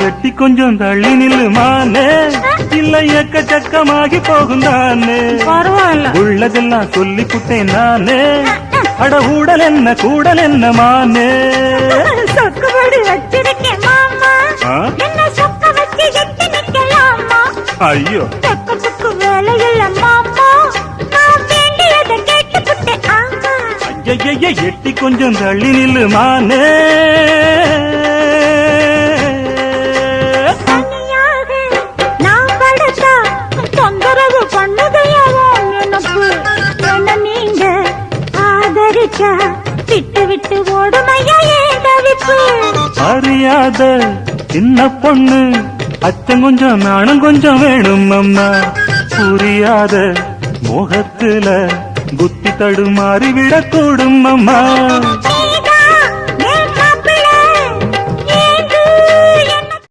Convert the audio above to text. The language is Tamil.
எட்டி கொஞ்சம் தள்ளி நில்லு மானே, இல்ல எக்கச்சக்கமாகி போகும் தானே. பரவாயில்ல, உள்ளதெல்லாம் சொல்லி புட்டேன் நானே, அட ஊடல் என்ன கூடல் என்ன மானே. சொக்குபடி வச்சிருக்கேன் மாமா, என்ன சொக்க வச்சு எட்டி நிக்கலாமா? ஐயோ சொக்கத்துக்கு வேலை இல்ல மாமா, நான் வேண்டியதை கேட்டுப்புட்டேன். ஆமா, ஐய எட்டி கொஞ்சம் தள்ளி நில்லு மானே. தனியாக நான் படுத்தா தொந்தரவு பண்ணுதையாவோ எனக்கு. என்ன நீங்க ஆதரிச்சா விட்டு விட்டு ஓடுமையா ஏன் தவிப்பு? அறியாத சின்ன பொண்ணு, அச்சம் கொஞ்சம் நானும் கொஞ்சம் வேணும் அம்மா. புரியாத மோகத்துல புத்தி தடுமாறி விடக்கூடும் அம்மா.